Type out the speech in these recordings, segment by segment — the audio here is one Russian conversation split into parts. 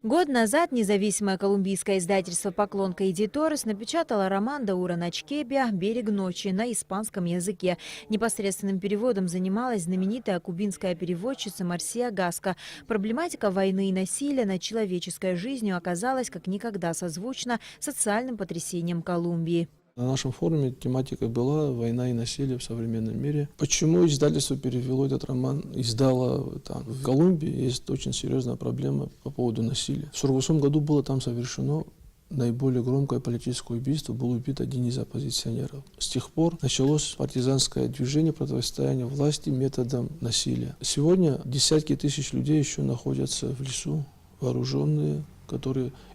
Год назад независимое колумбийское издательство «Поклонка Эдиторес» напечатало роман Даура Начкебиа «Берег ночи» на испанском языке. Непосредственным переводом занималась знаменитая кубинская переводчица Марсия Гаска. Проблематика войны и насилия над человеческой жизнью оказалась как никогда созвучна социальным потрясением Колумбии. На нашем форуме тематика была «Война и насилие в современном мире». Почему издательство перевело этот роман, издало там? В Колумбии есть очень серьезная проблема по поводу насилия. В 1948 году было там совершено наиболее громкое политическое убийство, был убит один из оппозиционеров. С тех пор началось партизанское движение противостояния власти методом насилия. Сегодня десятки тысяч людей еще находятся в лесу, вооруженные,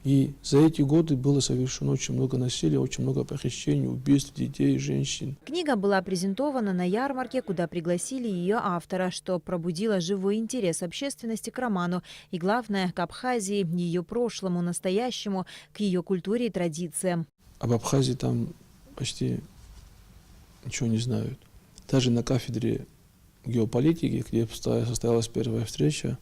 и за эти годы было совершено очень много насилия, очень много похищений, убийств детей, женщин. Книга была презентована на ярмарке, куда пригласили ее автора, что пробудило живой интерес общественности к роману и, главное, к Абхазии, ее прошлому, настоящему, к ее культуре и традициям. Об Абхазии там почти ничего не знают. Даже на кафедре геополитики, где состоялась первая встреча,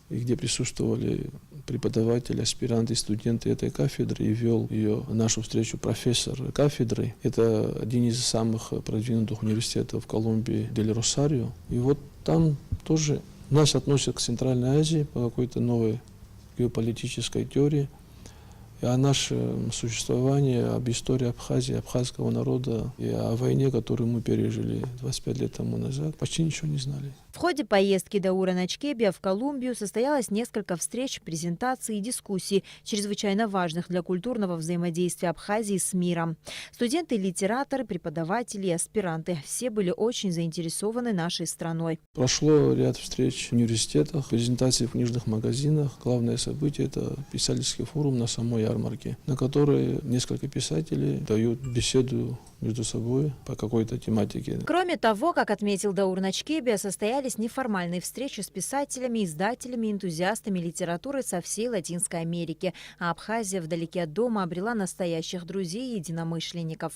и где присутствовали преподаватели, аспиранты, студенты этой кафедры, и вел ее нашу встречу профессор кафедры. Это один из самых продвинутых университетов в Колумбии, Дель Росарио. И вот там тоже нас относят к Центральной Азии по какой-то новой геополитической теории. И о нашем существовании, об истории Абхазии, абхазского народа и о войне, которую мы пережили 25 лет тому назад, почти ничего не знали. В ходе поездки Даура Начкебиа в Колумбию состоялось несколько встреч, презентаций и дискуссий, чрезвычайно важных для культурного взаимодействия Абхазии с миром. Студенты, литераторы, преподаватели и аспиранты – все были очень заинтересованы нашей страной. Прошло ряд встреч в университетах, презентации в книжных магазинах. Главное событие – это писательский форум на самой ярмарке, на которой несколько писателей дают беседу между собой по какой-то тематике. Кроме того, как отметил Даур Начкебиа, состоялись неформальные встречи с писателями, издателями, энтузиастами литературы со всей Латинской Америки. А Абхазия вдалеке от дома обрела настоящих друзей и единомышленников.